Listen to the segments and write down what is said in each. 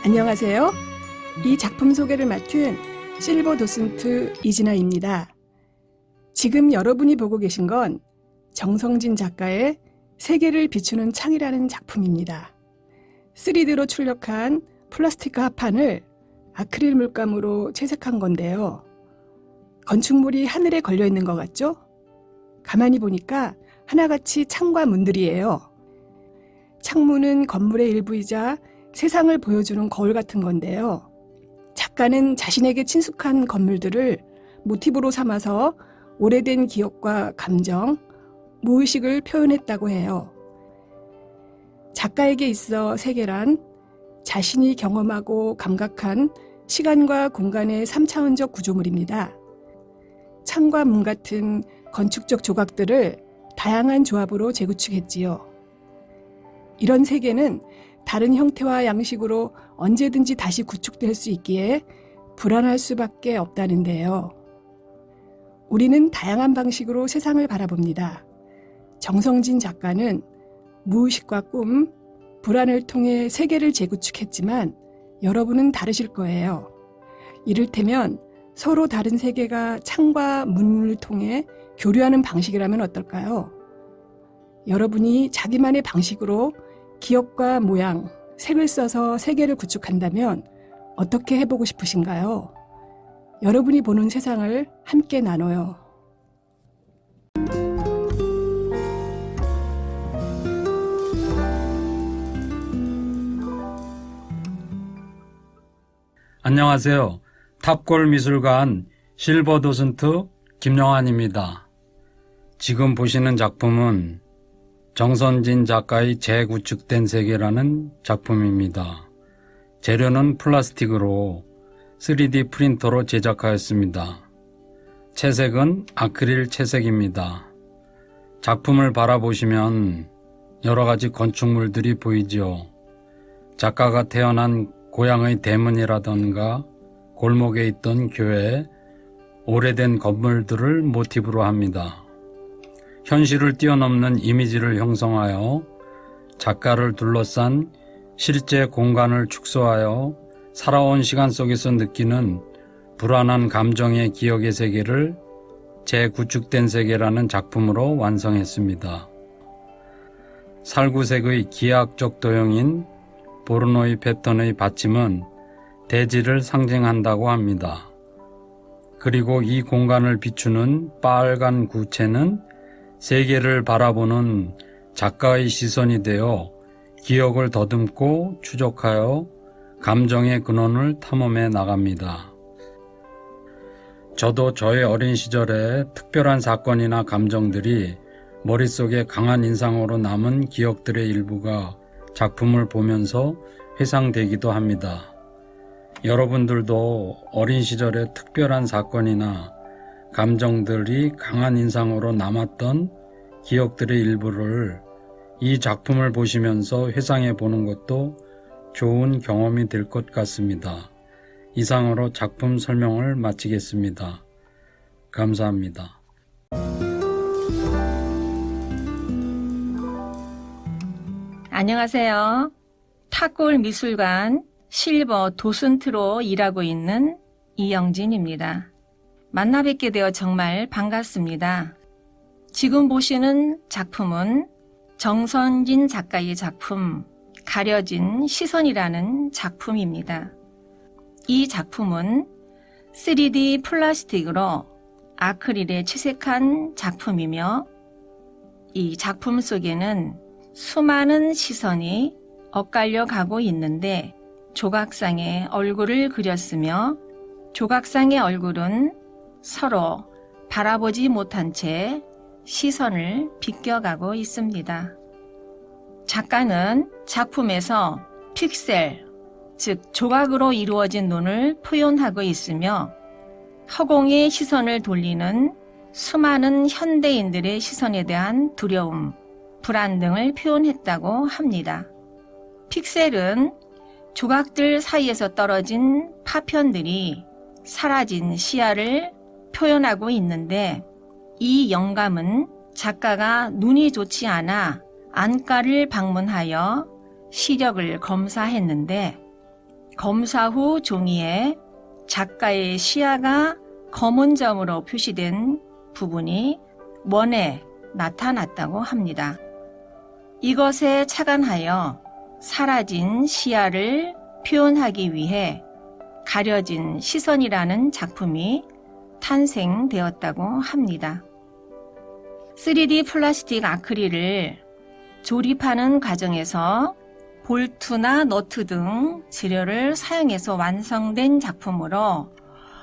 안녕하세요. 이 작품 소개를 맡은 실버 도슨트 이진아입니다. 지금 여러분이 보고 계신 건 정성진 작가의 세계를 비추는 창이라는 작품입니다. 3D로 출력한 플라스틱 합판을 아크릴 물감으로 채색한 건데요. 건축물이 하늘에 걸려 있는 것 같죠? 가만히 보니까 하나같이 창과 문들이에요. 창문은 건물의 일부이자 세상을 보여주는 거울 같은 건데요. 작가는 자신에게 친숙한 건물들을 모티브로 삼아서 오래된 기억과 감정, 무의식을 표현했다고 해요. 작가에게 있어 세계란 자신이 경험하고 감각한 시간과 공간의 3차원적 구조물입니다. 창과 문 같은 건축적 조각들을 다양한 조합으로 재구축했지요. 이런 세계는 다른 형태와 양식으로 언제든지 다시 구축될 수 있기에 불안할 수밖에 없다는데요. 우리는 다양한 방식으로 세상을 바라봅니다. 정성진 작가는 무의식과 꿈, 불안을 통해 세계를 재구축했지만 여러분은 다르실 거예요. 이를테면 서로 다른 세계가 창과 문을 통해 교류하는 방식이라면 어떨까요? 여러분이 자기만의 방식으로 기억과 모양, 색을 써서 세계를 구축한다면 어떻게 해보고 싶으신가요? 여러분이 보는 세상을 함께 나눠요. 안녕하세요. 탑골 미술관 실버 도슨트 김영환입니다. 지금 보시는 작품은 정선진 작가의 재구축된 세계라는 작품입니다. 재료는 플라스틱으로 3D 프린터로 제작하였습니다. 채색은 아크릴 채색입니다. 작품을 바라보시면 여러 가지 건축물들이 보이지요. 작가가 태어난 고향의 대문이라던가 골목에 있던 교회, 오래된 건물들을 모티브로 합니다. 현실을 뛰어넘는 이미지를 형성하여 작가를 둘러싼 실제 공간을 축소하여 살아온 시간 속에서 느끼는 불안한 감정의 기억의 세계를 재구축된 세계라는 작품으로 완성했습니다. 살구색의 기하학적 도형인 보르노이 패턴의 받침은 대지를 상징한다고 합니다. 그리고 이 공간을 비추는 빨간 구체는 세계를 바라보는 작가의 시선이 되어 기억을 더듬고 추적하여 감정의 근원을 탐험해 나갑니다. 저도 저의 어린 시절에 특별한 사건이나 감정들이 머릿속에 강한 인상으로 남은 기억들의 일부가 작품을 보면서 회상되기도 합니다. 여러분들도 어린 시절에 특별한 사건이나 감정들이 강한 인상으로 남았던 기억들의 일부를 이 작품을 보시면서 회상해 보는 것도 좋은 경험이 될 것 같습니다. 이상으로 작품 설명을 마치겠습니다. 감사합니다. 안녕하세요. 탑골 미술관 실버 도슨트로 일하고 있는 이영진입니다. 만나 뵙게 되어 정말 반갑습니다. 지금 보시는 작품은 정선진 작가의 작품 가려진 시선이라는 작품입니다. 이 작품은 3D 플라스틱으로 아크릴에 채색한 작품이며 이 작품 속에는 수많은 시선이 엇갈려 가고 있는데 조각상의 얼굴을 그렸으며 조각상의 얼굴은 서로 바라보지 못한 채 시선을 비껴가고 있습니다. 작가는 작품에서 픽셀, 즉 조각으로 이루어진 눈을 표현하고 있으며 허공에 시선을 돌리는 수많은 현대인들의 시선에 대한 두려움, 불안 등을 표현했다고 합니다. 픽셀은 조각들 사이에서 떨어진 파편들이 사라진 시야를 표현하고 있는데, 이 영감은 작가가 눈이 좋지 않아 안과를 방문하여 시력을 검사했는데, 검사 후 종이에 작가의 시야가 검은 점으로 표시된 부분이 원에 나타났다고 합니다. 이것에 착안하여 사라진 시야를 표현하기 위해 가려진 시선이라는 작품이 탄생되었다고 합니다. 3D 플라스틱 아크릴을 조립하는 과정에서 볼트나 너트 등 재료를 사용해서 완성된 작품으로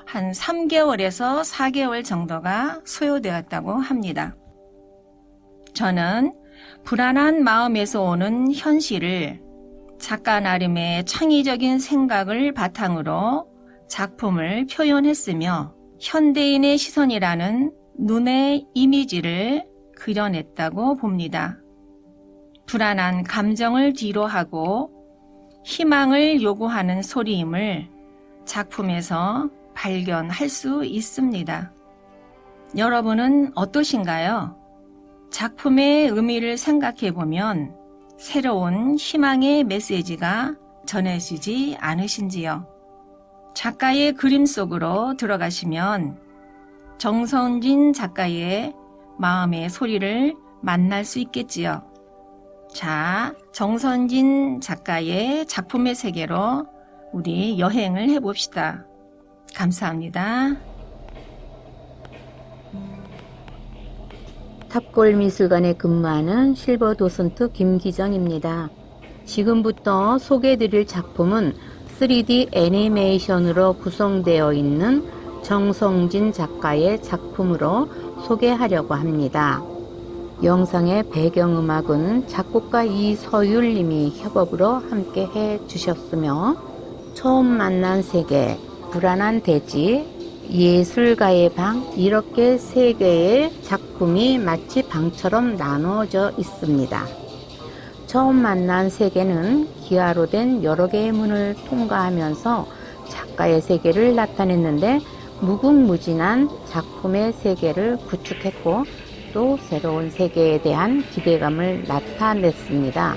한 3개월에서 4개월 정도가 소요되었다고 합니다. 저는 불안한 마음에서 오는 현실을 작가 나름의 창의적인 생각을 바탕으로 작품을 표현했으며, 현대인의 시선이라는 눈의 이미지를 그려냈다고 봅니다. 불안한 감정을 뒤로하고 희망을 요구하는 소리임을 작품에서 발견할 수 있습니다. 여러분은 어떠신가요? 작품의 의미를 생각해 보면 새로운 희망의 메시지가 전해지지 않으신지요? 작가의 그림 속으로 들어가시면 정선진 작가의 마음의 소리를 만날 수 있겠지요. 자, 정선진 작가의 작품의 세계로 우리 여행을 해봅시다. 감사합니다. 탑골미술관에 근무하는 실버 도슨트 김기정입니다. 지금부터 소개해드릴 작품은 3D 애니메이션으로 구성되어 있는 정성진 작가의 작품으로 소개하려고 합니다. 영상의 배경음악은 작곡가 이서율님이 협업으로 함께 해주셨으며, 처음 만난 세계, 불안한 대지, 예술가의 방, 이렇게 세 개의 작품이 마치 방처럼 나누어져 있습니다. 처음 만난 세계는 기아로 된 여러 개의 문을 통과하면서 작가의 세계를 나타냈는데, 무궁무진한 작품의 세계를 구축했고 또 새로운 세계에 대한 기대감을 나타냈습니다.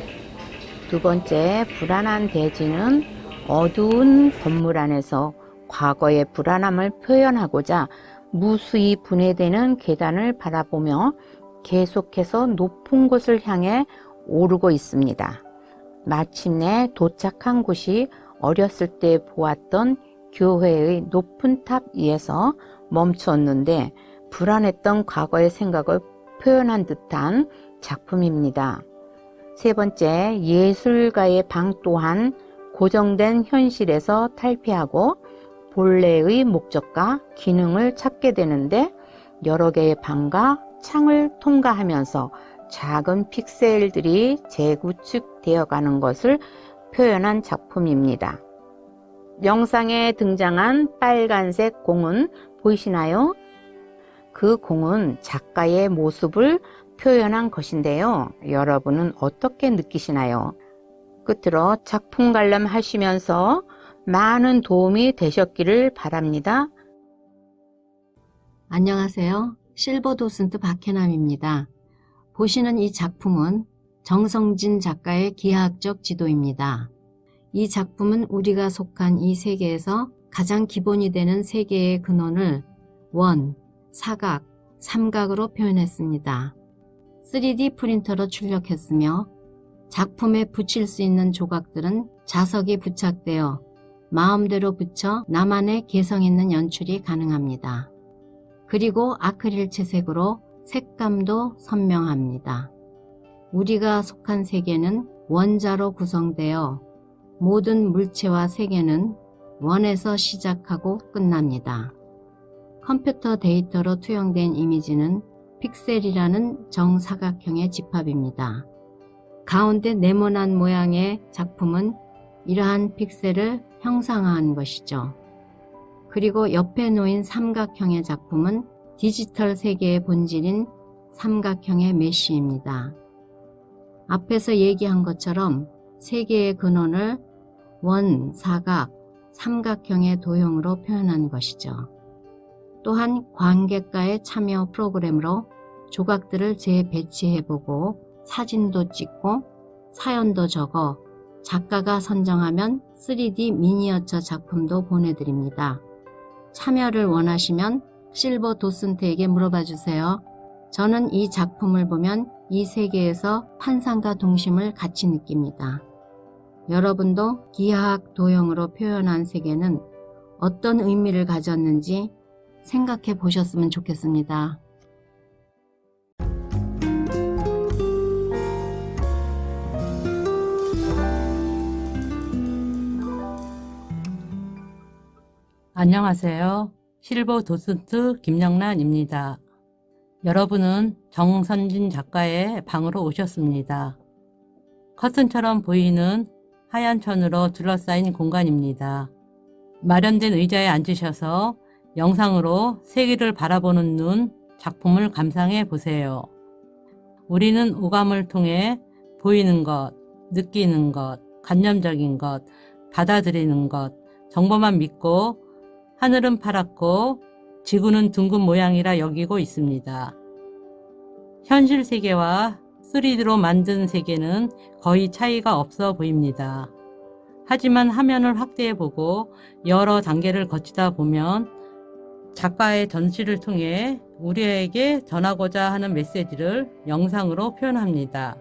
두 번째, 불안한 대지는 어두운 건물 안에서 과거의 불안함을 표현하고자 무수히 분해되는 계단을 바라보며 계속해서 높은 곳을 향해 오르고 있습니다. 마침내 도착한 곳이 어렸을 때 보았던 교회의 높은 탑 위에서 멈췄는데, 불안했던 과거의 생각을 표현한 듯한 작품입니다. 세 번째, 예술가의 방 또한 고정된 현실에서 탈피하고 본래의 목적과 기능을 찾게 되는데, 여러 개의 방과 창을 통과하면서 작은 픽셀들이 재구축되어 가는 것을 표현한 작품입니다. 영상에 등장한 빨간색 공은 보이시나요? 그 공은 작가의 모습을 표현한 것인데요. 여러분은 어떻게 느끼시나요? 끝으로 작품 관람하시면서 많은 도움이 되셨기를 바랍니다. 안녕하세요. 실버 도슨트 박혜남입니다. 보시는 이 작품은 정성진 작가의 기하학적 지도입니다. 이 작품은 우리가 속한 이 세계에서 가장 기본이 되는 세 개의 근원을 원, 사각, 삼각으로 표현했습니다. 3D 프린터로 출력했으며 작품에 붙일 수 있는 조각들은 자석이 부착되어 마음대로 붙여 나만의 개성 있는 연출이 가능합니다. 그리고 아크릴 채색으로 색감도 선명합니다. 우리가 속한 세계는 원자로 구성되어 모든 물체와 세계는 원에서 시작하고 끝납니다. 컴퓨터 데이터로 투영된 이미지는 픽셀이라는 정사각형의 집합입니다. 가운데 네모난 모양의 작품은 이러한 픽셀을 형상화한 것이죠. 그리고 옆에 놓인 삼각형의 작품은 디지털 세계의 본질인 삼각형의 메쉬입니다. 앞에서 얘기한 것처럼 세계의 근원을 원, 사각, 삼각형의 도형으로 표현한 것이죠. 또한 관객과의 참여 프로그램으로 조각들을 재배치해보고 사진도 찍고 사연도 적어 작가가 선정하면 3D 미니어처 작품도 보내드립니다. 참여를 원하시면 실버 도슨트에게 물어봐 주세요. 저는 이 작품을 보면 이 세계에서 환상과 동심을 같이 느낍니다. 여러분도 기하학 도형으로 표현한 세계는 어떤 의미를 가졌는지 생각해 보셨으면 좋겠습니다. 안녕하세요. 실버 도슨트 김영란입니다. 여러분은 정선진 작가의 방으로 오셨습니다. 커튼처럼 보이는 하얀 천으로 둘러싸인 공간입니다. 마련된 의자에 앉으셔서 영상으로 세계를 바라보는 눈, 작품을 감상해 보세요. 우리는 오감을 통해 보이는 것, 느끼는 것, 관념적인 것, 받아들이는 것, 정보만 믿고 하늘은 파랗고 지구는 둥근 모양이라 여기고 있습니다. 현실 세계와 3D로 만든 세계는 거의 차이가 없어 보입니다. 하지만 화면을 확대해보고 여러 단계를 거치다 보면 작가의 전시를 통해 우리에게 전하고자 하는 메시지를 영상으로 표현합니다.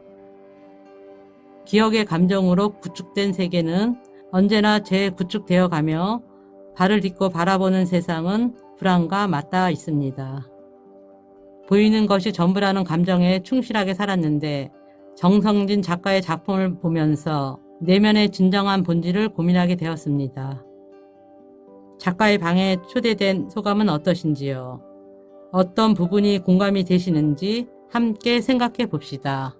기억의 감정으로 구축된 세계는 언제나 재구축되어 가며 발을 딛고 바라보는 세상은 불안과 맞닿아 있습니다. 보이는 것이 전부라는 감정에 충실하게 살았는데 정성진 작가의 작품을 보면서 내면의 진정한 본질을 고민하게 되었습니다. 작가의 방에 초대된 소감은 어떠신지요? 어떤 부분이 공감이 되시는지 함께 생각해 봅시다.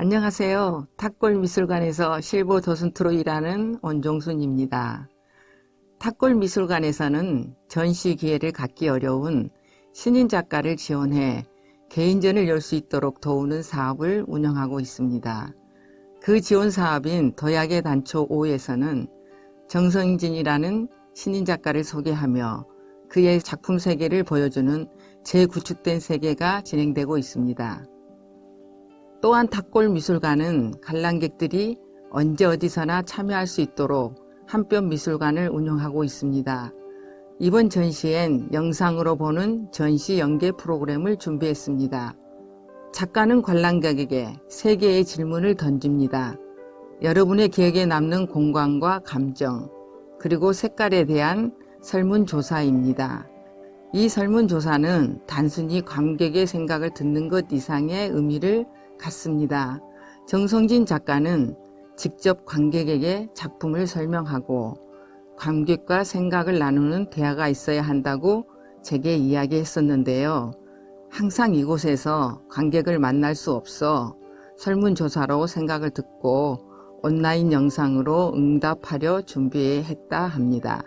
안녕하세요. 탁골미술관에서 실버 도슨트로 일하는 원종순입니다. 탁골미술관에서는 전시 기회를 갖기 어려운 신인 작가를 지원해 개인전을 열 수 있도록 도우는 사업을 운영하고 있습니다. 그 지원 사업인 도약의 단초 5에서는 정성진이라는 신인 작가를 소개하며 그의 작품 세계를 보여주는 재구축된 세계가 진행되고 있습니다. 또한 탁골미술관은 관람객들이 언제 어디서나 참여할 수 있도록 한뼘 미술관을 운영하고 있습니다. 이번 전시엔 영상으로 보는 전시 연계 프로그램을 준비했습니다. 작가는 관람객에게 3개의 질문을 던집니다. 여러분의 기억에 남는 공간과 감정, 그리고 색깔에 대한 설문조사입니다. 이 설문조사는 단순히 관객의 생각을 듣는 것 이상의 의미를 갖습니다. 정성진 작가는 직접 관객에게 작품을 설명하고 관객과 생각을 나누는 대화가 있어야 한다고 제게 이야기했었는데요. 항상 이곳에서 관객을 만날 수 없어 설문조사로 생각을 듣고 온라인 영상으로 응답하려 준비했다 합니다.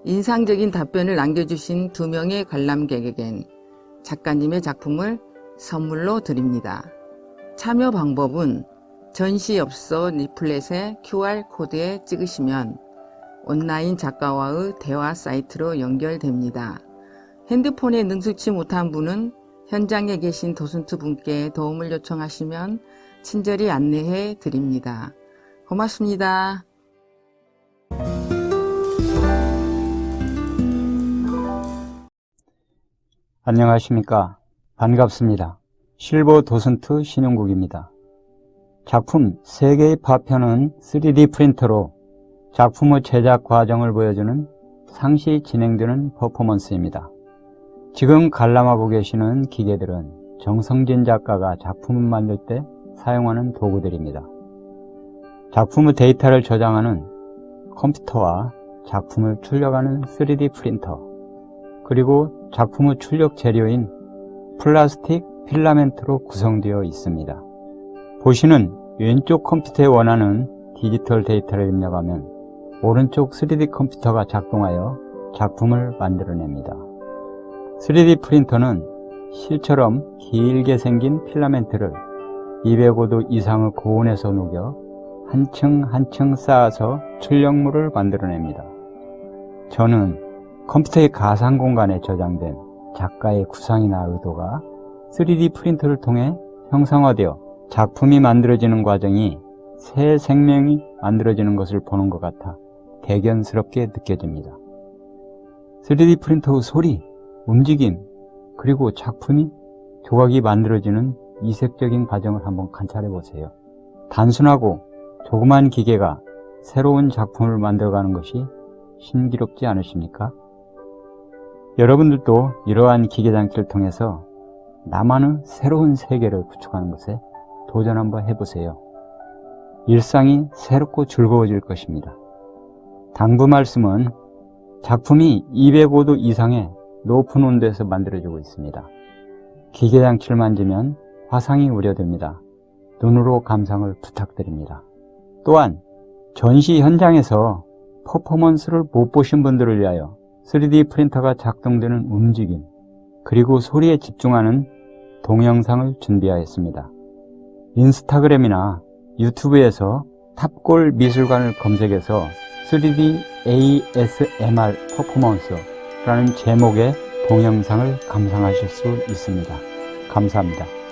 인상적인 답변을 남겨주신 2명의 관람객에겐 작가님의 작품을 선물로 드립니다. 참여 방법은 전시엽서 리플렛의 QR코드에 찍으시면 온라인 작가와의 대화 사이트로 연결됩니다. 핸드폰에 능숙치 못한 분은 현장에 계신 도슨트 분께 도움을 요청하시면 친절히 안내해 드립니다. 고맙습니다. 안녕하십니까. 반갑습니다. 실버 도슨트 신용국입니다. 작품 3개의 파편은 3D 프린터로 작품의 제작 과정을 보여주는 상시 진행되는 퍼포먼스입니다. 지금 관람하고 계시는 기계들은 정성진 작가가 작품을 만들 때 사용하는 도구들입니다. 작품의 데이터를 저장하는 컴퓨터와 작품을 출력하는 3D 프린터, 그리고 작품의 출력 재료인 플라스틱 필라멘트로 구성되어 있습니다. 보시는 왼쪽 컴퓨터에 원하는 디지털 데이터를 입력하면 오른쪽 3D 컴퓨터가 작동하여 작품을 만들어냅니다. 3D 프린터는 실처럼 길게 생긴 필라멘트를 205도 이상의 고온에서 녹여 한 층 한 층 쌓아서 출력물을 만들어냅니다. 저는 컴퓨터의 가상 공간에 저장된 작가의 구상이나 의도가 3D 프린터를 통해 형상화되어 작품이 만들어지는 과정이 새 생명이 만들어지는 것을 보는 것 같아 대견스럽게 느껴집니다. 3D 프린터의 소리, 움직임, 그리고 작품이 조각이 만들어지는 이색적인 과정을 한번 관찰해 보세요. 단순하고 조그만 기계가 새로운 작품을 만들어가는 것이 신기롭지 않으십니까? 여러분들도 이러한 기계 장치를 통해서 나만의 새로운 세계를 구축하는 것에 도전 한번 해보세요. 일상이 새롭고 즐거워질 것입니다. 당부 말씀은 작품이 205도 이상의 높은 온도에서 만들어지고 있습니다. 기계 장치를 만지면 화상이 우려됩니다. 눈으로 감상을 부탁드립니다. 또한 전시 현장에서 퍼포먼스를 못 보신 분들을 위하여 3D 프린터가 작동되는 움직임, 그리고 소리에 집중하는 동영상을 준비하였습니다. 인스타그램이나 유튜브에서 탑골 미술관을 검색해서 3D ASMR 퍼포먼스라는 제목의 동영상을 감상하실 수 있습니다. 감사합니다.